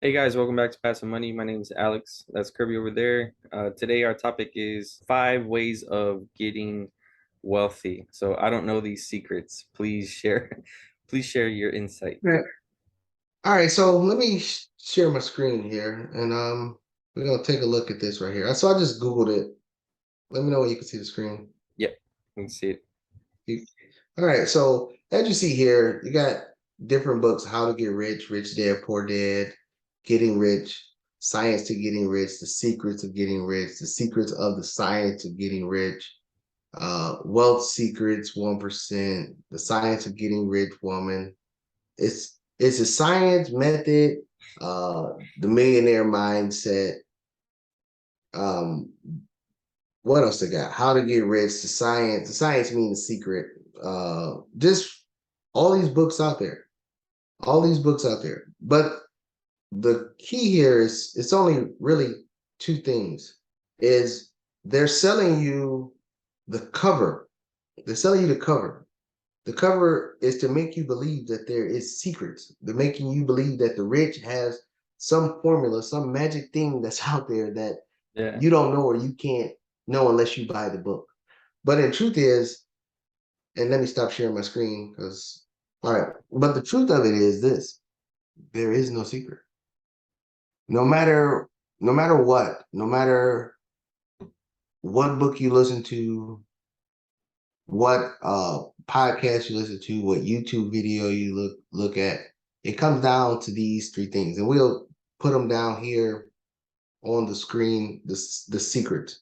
Hey guys, welcome back to Passive Money. My name is Alex. That's Kirby over there. Today our topic is 5 ways of getting wealthy. So I don't know these secrets. Please share, please share your insight. Yeah. All right, so let me share my screen here, and we're gonna take a look at this right here. So I just Googled it. Let me know when you can see the screen. Yep, you can see it. You- All right, so as you see here, you got different books: How to Get Rich, Rich Dad, Poor Dad, Getting Rich, Science to Getting Rich, The Secrets of Getting Rich, The Secrets of the Science of Getting Rich, Wealth Secrets, 1%, The Science of Getting Rich Woman. It's a science method, the millionaire mindset. Um, what else they got? How to get rich, the science. The science means the secret. Just all these books out there. All these books out there. But the key here is it's only really two things. Is they're selling you the cover. They're selling you the cover. The cover is to make you believe that there is secrets. They're making you believe that the rich has some formula, some magic thing that's out there that Yeah. you don't know or you can't know unless you buy the book. But the truth is, and let me stop sharing my screen because all right. But the truth of it is this: there is no secret. No matter no matter what, no matter what book you listen to, what podcast you listen to, what YouTube video you look at, it comes down to these three things, and we'll put them down here on the screen. The secret.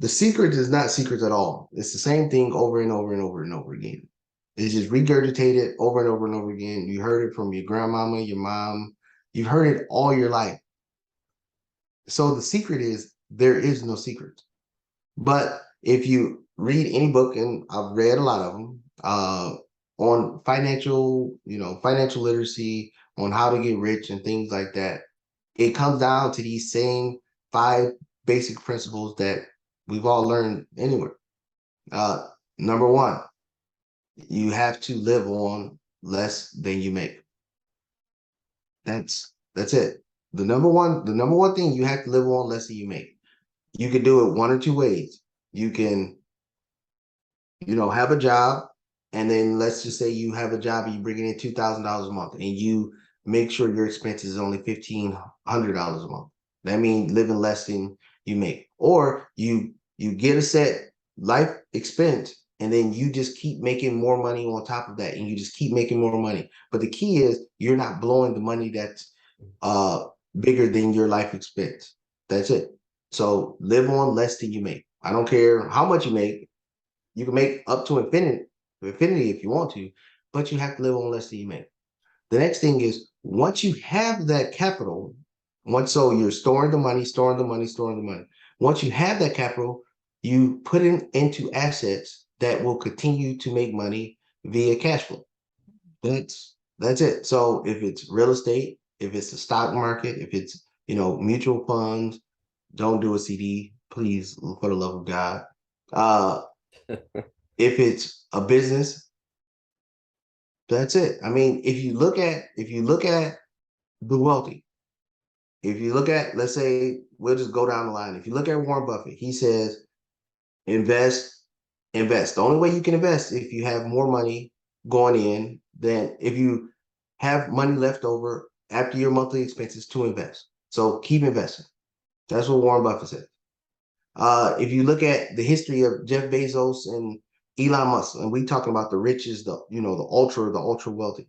The secret is not secret at all. It's the same thing over and over and over and over again. It's just regurgitated over and over and over again. You heard it from your grandmama, your mom. You've heard it all your life. So the secret is there is no secret. But if you read any book, and I've read a lot of them, on financial, financial literacy, on how to get rich and things like that, it comes down to these same five basic principles that we've all learned anywhere. Uh, Number one, you have to live on less than you make. That's it. The number one thing you have to live on less than you make. You can do it one or two ways. You can have a job, and then let's just say you have a job and you bring in $2,000 a month, and you make sure your expenses is only $1,500 a month. That means living less than you make, or you get a set life expense, and then you just keep making more money on top of that, and you just keep making more money. But the key is you're not blowing the money that's uh bigger than your life expense. That's it. So live on less than you make. I don't care how much you make. You can make up to infinity if you want to, but you have to live on less than you make. The next thing is once you have that capital, so you're storing the money, storing the money, storing the money. Once you have that capital, you put it into assets that will continue to make money via cash flow. That's it. So if it's real estate, if it's the stock market, if it's mutual funds, don't do a CD, please, for the love of God. Uh, if it's a business, that's it. I mean, if you look at the wealthy, if you look at, let's say, we'll just go down the line. If you look at Warren Buffett, he says invest, invest. The only way you can invest if you have more money going in than if you have money left over after your monthly expenses to invest. So keep investing. That's what Warren Buffett said. If you look at the history of Jeff Bezos and Elon Musk, and we talking about the richest, the ultra wealthy.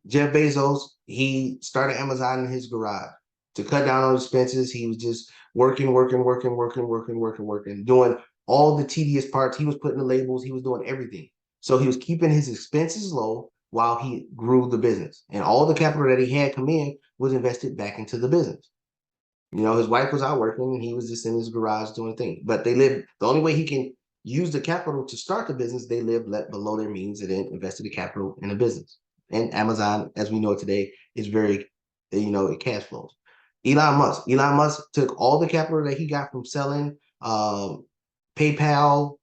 Jeff Bezos, he started Amazon in his garage to cut down on expenses. He was just working, working, working, working, working, working, working, doing all the tedious parts. He was putting the labels. He was doing everything. So he was keeping his expenses low while he grew the business, and all the capital that he had come in was invested back into the business. His wife was out working and he was just in his garage doing things. But they lived the only way he can use the capital to start the business, they lived below their means and then invested the capital in a business. And Amazon, as we know it today, is very, it cash flows. Elon Musk took all the capital that he got from selling PayPal,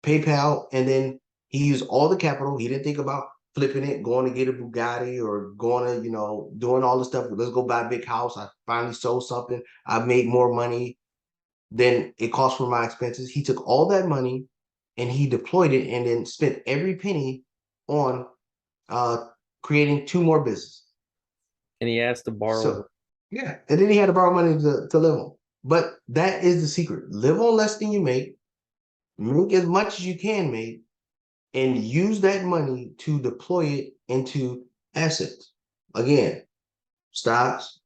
and then he used all the capital. He didn't think about flipping it, going to get a Bugatti or going to, doing all the stuff. Let's go buy a big house. I finally sold something. I made more money than it cost for my expenses. He took all that money and he deployed it and then spent every penny on uh creating two more businesses. And he asked to borrow. So yeah, and then he had to borrow money to live on. But that is the secret. Live on less than you make as much as you can make, and use that money to deploy it into assets. Again, stocks,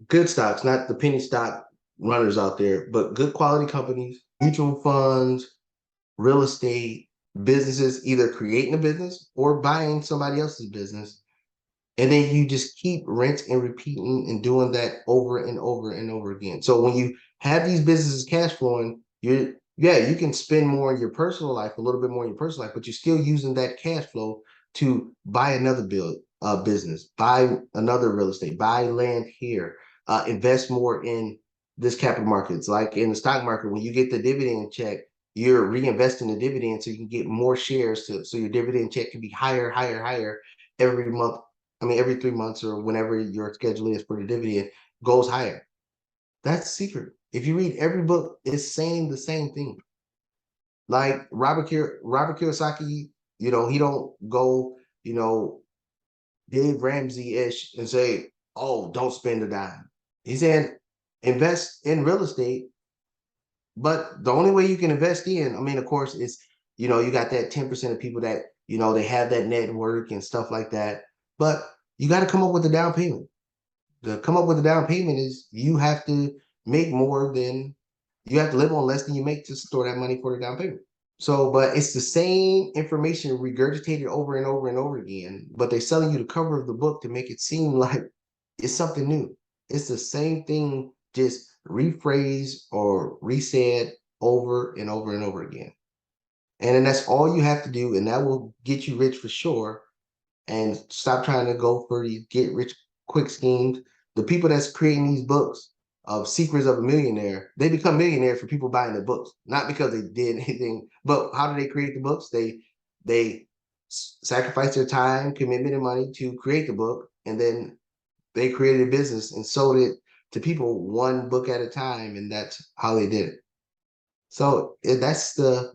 good stocks, not the penny stock runners out there, but good quality companies, mutual funds, real estate, businesses, either creating a business or buying somebody else's business. And then you just keep rinse and repeating and doing that over and over and over again. So when you have these businesses cash flowing, you can spend more in your personal life, a little bit more in your personal life, but you're still using that cash flow to buy another business, buy another real estate, buy land here, invest more in this capital markets. Like in the stock market, when you get the dividend check, you're reinvesting the dividend so you can get more shares so your dividend check can be higher, higher, higher every month. I mean, every 3 months or whenever your schedule is for the dividend goes higher. That's the secret. If you read every book, it's saying the same thing. Like Robert Kiyosaki, he don't go, Dave Ramsey-ish and say, oh, don't spend a dime. He said, invest in real estate. But the only way you can invest in, I mean, of course, is, you got that 10% of people that, they have that network and stuff like that. But you got to come up with a down payment. To come up with a down payment is you have to make more than you have to live on less than you make to store that money for the down payment. So, but it's the same information regurgitated over and over and over again, but they're selling you the cover of the book to make it seem like it's something new. It's the same thing, just rephrased or resaid over and over and over again. And then that's all you have to do, and that will get you rich for sure. And stop trying to go for these get rich quick schemes. The people that's creating these books of Secrets of a Millionaire, they become millionaires for people buying the books, not because they did anything. But how do they create the books? They sacrifice their time, commitment, and money to create the book, and then they created a business and sold it to people one book at a time, and that's how they did it. So that's the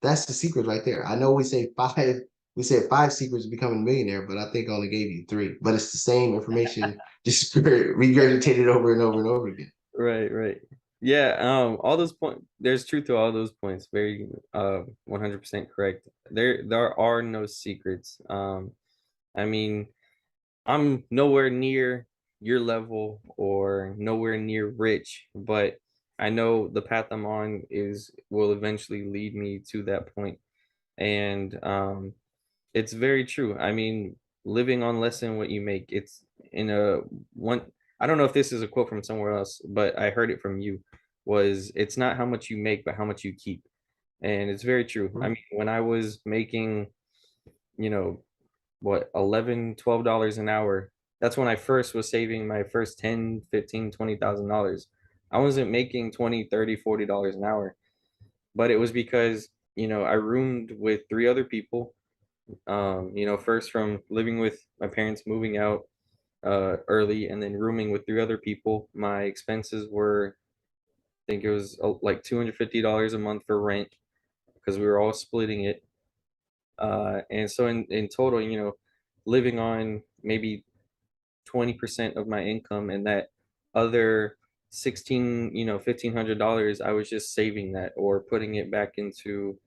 secret right there. I know we said five secrets of becoming a millionaire, but I think I only gave you three. But it's the same information, just regurgitated over and over and over again. Right, right. Yeah, all those points, there's truth to all those points. Very 100% correct. There are no secrets. I mean, I'm nowhere near your level or nowhere near rich, but I know the path I'm on is will eventually lead me to that point. And it's very true. I mean, living on less than what you make, it's in a one, I don't know if this is a quote from somewhere else, but I heard it from you, was it's not how much you make, but how much you keep. And it's very true. I Mhm. mean, when I was making, you know, what, 11, $12 an hour, that's when I first was saving my first 10, 15, $20,000. I wasn't making 20, 30, $40 an hour, but it was because, I roomed with three other people. First from living with my parents, moving out early, and then rooming with three other people. My expenses were, I think it was like $250 a month for rent because we were all splitting it. And so in total, living on maybe 20% of my income, and that other 16, $1,500, I was just saving that or putting it back into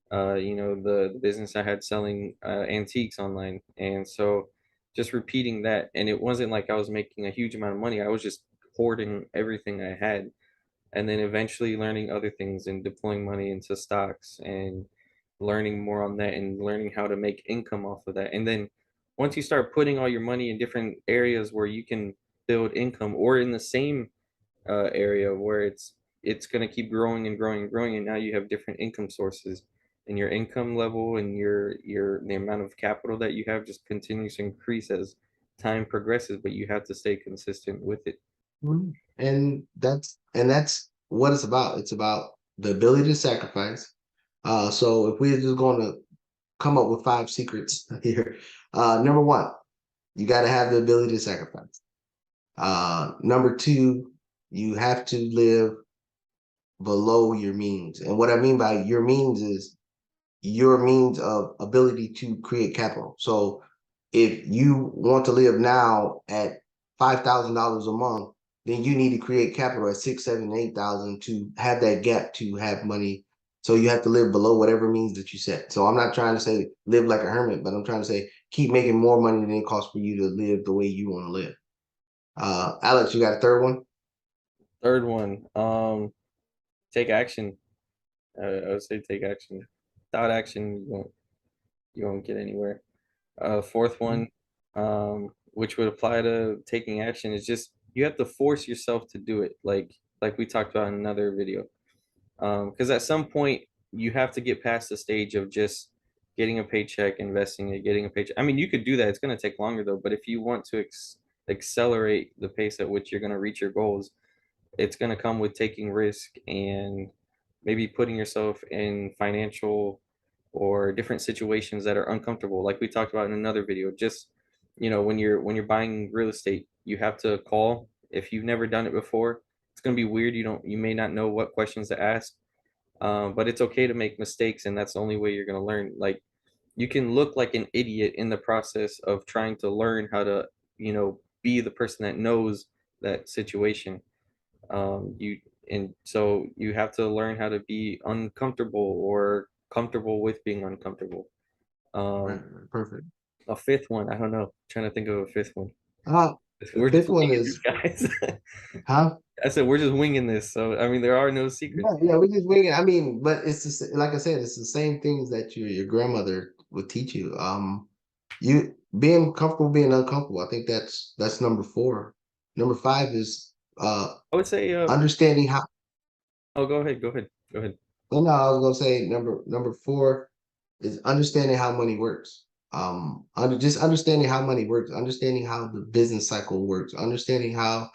the business I had selling antiques online. And so just repeating that. And it wasn't like I was making a huge amount of money. I was just hoarding everything I had. And then eventually learning other things and deploying money into stocks and learning more on that and learning how to make income off of that. And then once you start putting all your money in different areas where you can build income, or in the same area where it's going to keep growing and growing and growing, and now you have different income sources, and your income level and your the amount of capital that you have just continues to increase as time progresses, but you have to stay consistent with it. Mhm. And that's what it's about. It's about the ability to sacrifice. So if we're just going to come up with 5 secrets here. Number one, you got to have the ability to sacrifice. Number two, you have to live below your means. And what I mean by your means is your means of ability to create capital. So if you want to live now at $5,000 a month, then you need to create capital at 6, 7, 8,000 to have that gap to have money. So you have to live below whatever means that you set. So I'm not trying to say live like a hermit, but I'm trying to say keep making more money than it costs for you to live the way you want to live. Alex, you got a third one? Third one, take action. I would say take action. Without action, you won't get anywhere. Fourth one, which would apply to taking action, is just you have to force yourself to do it. Like we talked about in another video. Because at some point you have to get past the stage of just getting a paycheck, investing it, getting a paycheck. I mean, you could do that. It's going to take longer though. But if you want to accelerate the pace at which you're going to reach your goals, it's going to come with taking risk and maybe putting yourself in financial or different situations that are uncomfortable, like we talked about in another video. Just, when you're buying real estate, you have to call. If you've never done it before, it's going to be weird. You may not know what questions to ask, but it's okay to make mistakes, and that's the only way you're going to learn. Like, you can look like an idiot in the process of trying to learn how to, be the person that knows that situation. You and so you have to learn how to be uncomfortable or comfortable with being uncomfortable. Right, Um, right, perfect. a fifth one, I don't know. Trying to think of a fifth one. The We're just fifth one winging this, is guys. huh? I said we're just winging this. So I mean, there are no Yeah, secrets. yeah, we just wing it. I mean, but it's just, like I said, it's the same things that your grandmother would teach you. You being comfortable, being uncomfortable. I think that's number four. Number five is I would say, understanding how. oh, go ahead, go ahead, go ahead. Well, no, I was gonna say number four is understanding how money works. Just understanding how money works, understanding how the business cycle works, understanding how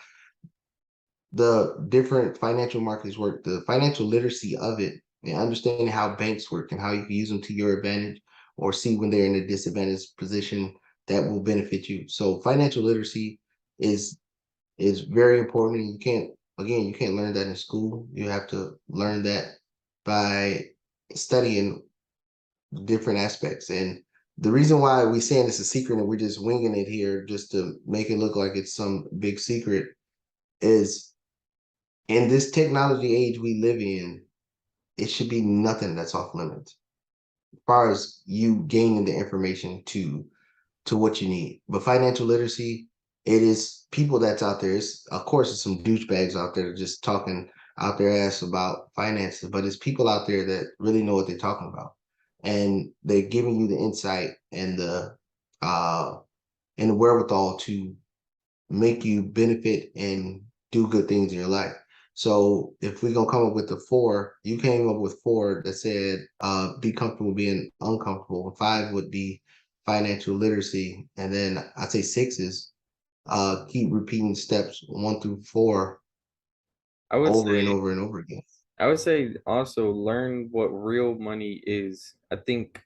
the different financial markets work, the financial literacy of it, and understanding how banks work and how you can use them to your advantage or see when they're in a disadvantaged position that will benefit you. So financial literacy is is very important. And you can't learn that in school. You have to learn that by studying different aspects. And the reason why we saying it's a secret and we're just winging it here just to make it look like it's some big secret is in this technology age we live in, it should be nothing that's off limits as far as you gaining the information to what you need. But financial literacy, it is people that's out there. It's of course it's some douchebags out there just talking out their ass about finances, but it's people out there that really know what they're talking about. And they're giving you the insight uh and the wherewithal to make you benefit and do good things in your life. So if we're gonna come up with the four, you came up with four that said be comfortable being uncomfortable. Five would be financial literacy. And then I'd say six is keep repeating steps 1 through 4 I would over and say, over and over again. I would say also learn what real money is. I think,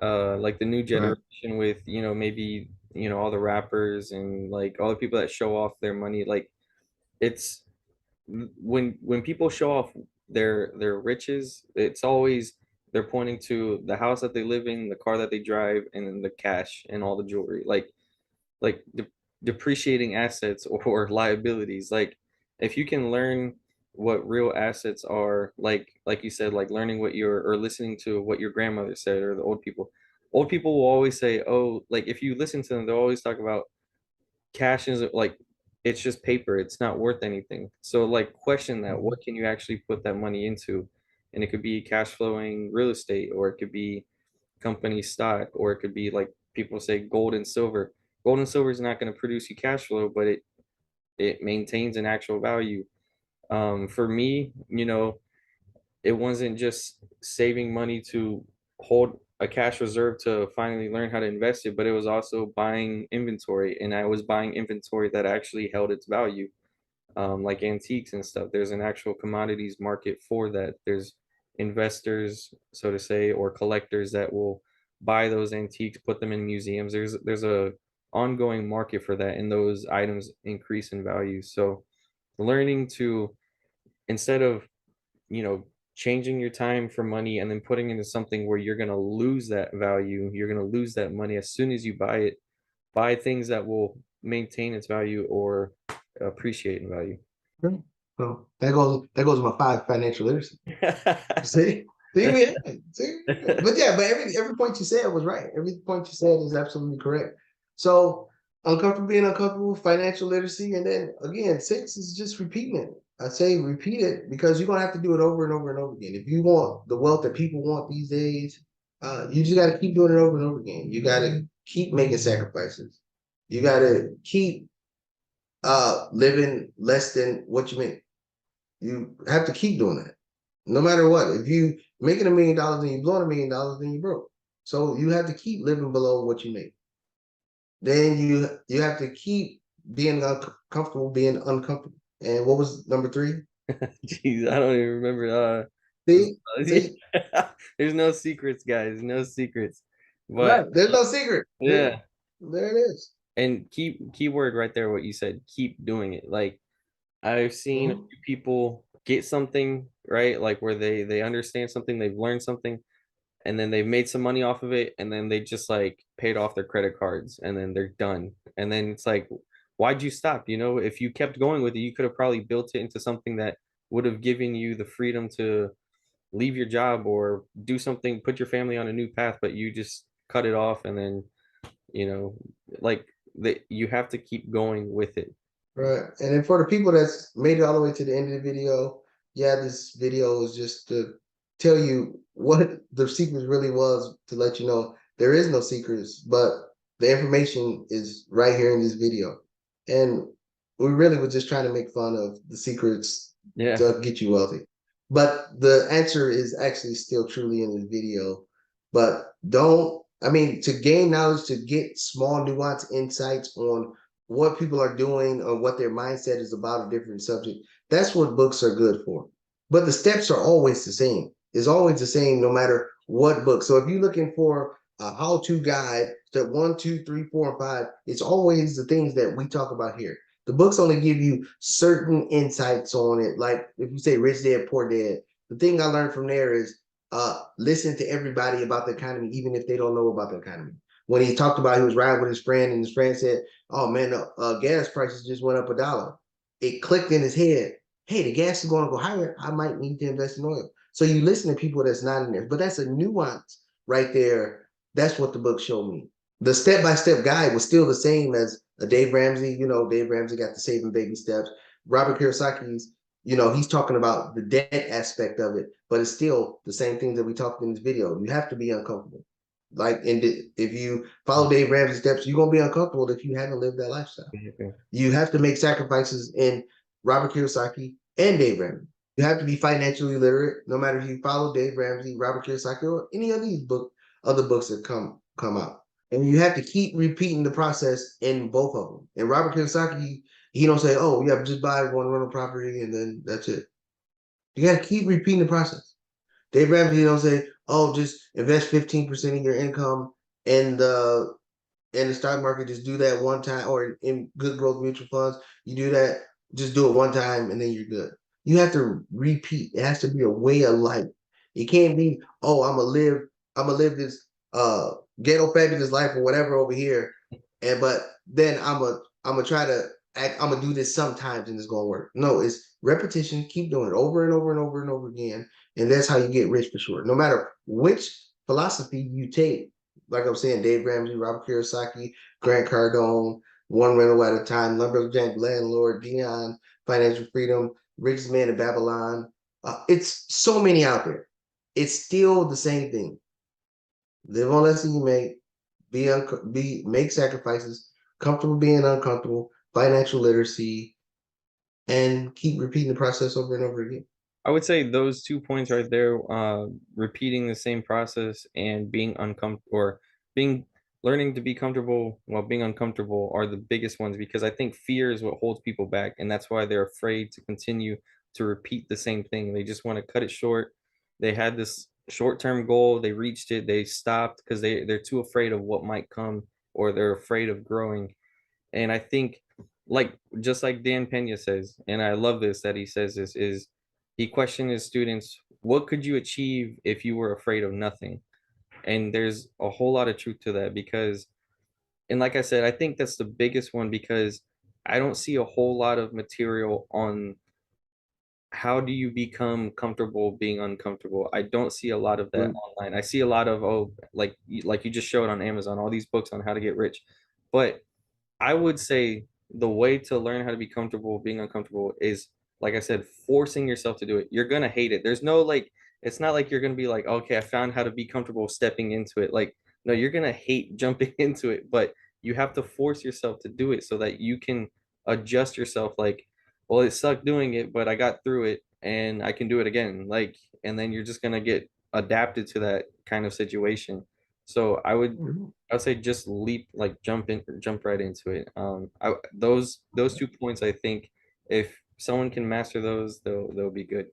like the new Right. generation with, maybe, all the rappers and like all the people that show off their money, like it's when people show off their riches, it's always they're pointing to the house that they live in, the car that they drive, and then the cash and all the jewelry. Like depreciating assets or liabilities. Like, if you can learn what real assets are, like you said, like learning what your or listening to what your grandmother said or the old people will always say, oh, like if you listen to them, they'll always talk about cash isn't like, it's just paper, it's not worth anything. So like question that, Mhm. what can you actually put that money into? And it could be cash flowing real estate, or it could be company stock, or it could be like people say gold and silver. Gold and silver is not going to produce you cash flow, but it maintains an actual value. For me, it wasn't just saving money to hold a cash reserve to finally learn how to invest it, but it was also buying inventory. And I was buying inventory that actually held its value, like antiques and stuff. There's an actual commodities market for that. There's investors, so to say, or collectors that will buy those antiques, put them in museums. There's a ongoing market for that, and those items increase in value. So learning to, instead of, you know, changing your time for money and then putting into something where you're going to lose that value, you're going to lose that money as soon as you buy it, buy things that will maintain its value or appreciate in value. Right. So that goes with my five financial literacy. See, yeah, see, but yeah, but every point you said was right. Every point you said is absolutely correct. So uncomfortable being uncomfortable, financial literacy, and then again, six is just repeating it. I say repeat it because you're gonna have to do it over and over and over again. If you want the wealth that people want these days, you just got to keep doing it over and over again. You got to keep making sacrifices. You got to keep living less than what you make. You have to keep doing that no matter what. If you making $1 million and you blowing $1 million, then you broke. So you have to keep living below what you make. Then you have to keep being comfortable being uncomfortable. And what was number three? Jeez, I don't even remember. See, see, There's no secrets, guys. No secrets. But right. There's no secret. yeah, There it is. and keyword right there, what you said, keep doing it. Like I've seen a Mhm. few people get something, right? Like where they understand something, they've learned something, and then they've made some money off of it, and then they just like paid off their credit cards, and then they're done. And then it's like, why'd you stop? You know, if you kept going with it, you could have probably built it into something that would have given you the freedom to leave your job or do something, put your family on a new path, but you just cut it off. And then, you know, like that, you have to keep going with it. Right. And then for the people that's made it all the way to the end of the video, yeah, this video is just to tell you what the secrets really was, to let you know there is no secrets, but the information is right here in this video. And we really were just trying to make fun of the secrets Yeah. to get you wealthy. But the answer is actually still truly in this video. But don't, I mean, to gain knowledge, to get small nuance insights on what people are doing or what their mindset is about a different subject. That's what books are good for. But the steps are always the same. It's always the same no matter what book. So if you're looking for a how-to guide, step 1, 2, 3, 4, and 5, it's always the things that we talk about here. The books only give you certain insights on it. Like if you say Rich Dad, Poor Dad, the thing I learned from there is listen to everybody about the economy, even if they don't know about the economy. When he talked about he was riding with his friend, and his friend said, "Oh man, the gas prices just went up $1." It clicked in his head. Hey, the gas is going to go higher. I might need to invest in oil. So you listen to people that's not in there, but that's a nuance right there. That's what the book showed me. The step-by-step guide was still the same as a Dave Ramsey. You know, Dave Ramsey got the saving baby steps. Robert Kiyosaki's, he's talking about the debt aspect of it, but it's still the same things that we talked in this video. You have to be uncomfortable. Like, and if you follow Dave Ramsey's steps, you're gonna be uncomfortable if you haven't lived that lifestyle. Okay. You have to make sacrifices in Robert Kiyosaki and Dave Ramsey. You have to be financially literate, no matter if you follow Dave Ramsey, Robert Kiyosaki, or any of these other books that come out. And you have to keep repeating the process in both of them. And Robert Kiyosaki, he don't say, "Oh, yeah, just buy one rental property and then that's it." You got to keep repeating the process. Dave Ramsey don't say, "Oh, just invest 15% of your income in the stock market. Just do that one time, or in good growth mutual funds. You do that, just do it one time, and then you're good." You have to repeat. It has to be a way of life. It can't be, "Oh, I'm gonna live this ghetto fabulous life or whatever over here," and but then I'm gonna try to act. I'm gonna do this sometimes, and it's gonna work. No, it's repetition. Keep doing it over and over and over and over again, and that's how you get rich for sure. No matter which philosophy you take, like I'm saying, Dave Ramsey, Robert Kiyosaki, Grant Cardone, One Rental at a Time, Lumberjack Landlord, Dion, Financial Freedom, Richest Man in Babylon. It's so many out there. It's still the same thing. Live on less than you make. Make sacrifices. Comfortable being uncomfortable. Financial literacy, and keep repeating the process over and over again. I would say those 2 points right there, repeating the same process and being uncomfortable, or being learning to be comfortable while being uncomfortable, are the biggest ones, because I think fear is what holds people back, and that's why they're afraid to continue to repeat the same thing. They just want to cut it short. They had this short-term goal, they reached it, they stopped because they're too afraid of what might come, or they're afraid of growing. And I think, like, just like Dan Pena says, and I love this that he says this, is he questioned his students, what could you achieve if you were afraid of nothing? And there's a whole lot of truth to that, because, and like I said, I think that's the biggest one, because I don't see a whole lot of material on how do you become comfortable being uncomfortable. I don't see a lot of that Right. online. I see a lot of, oh, like you just showed on Amazon, all these books on how to get rich. But I would say the way to learn how to be comfortable being uncomfortable is, like I said, forcing yourself to do it. You're gonna hate it. There's no like, it's not like you're gonna be like, okay, I found how to be comfortable stepping into it. Like, no, you're gonna hate jumping into it, but you have to force yourself to do it so that you can adjust yourself. Like, well, it sucked doing it, but I got through it and I can do it again. Like, and then you're just gonna get adapted to that kind of situation. So Mhm. I would say just leap, like jump right into it. Those 2 points, I think, if someone can master those, they'll be good.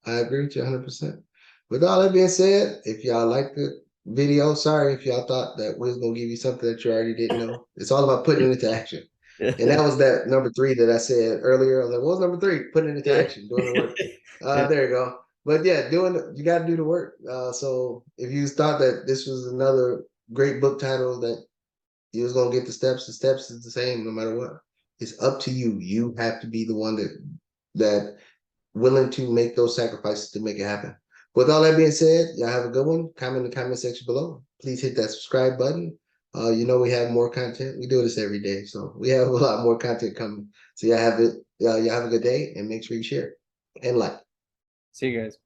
I agree with you 100%. With all that being said, if y'all like the video, sorry if y'all thought that we was gonna give you something that you already didn't know. It's all about putting it into action. And that was that number three that I said earlier. I was like, what was number three? Putting it into Yeah. action, doing the work. Yeah. There you go. But yeah, you got to do the work. So if you thought that this was another great book title that you was gonna get the steps is the same no matter what. It's up to you. You have to be the one that willing to make those sacrifices to make it happen. With all that being said, y'all have a good one. Comment in the comment section below. Please hit that subscribe button. We have more content. We do this every day, so we have a lot more content coming. So y'all have it. Y'all have a good day, and make sure you share and like. See you guys.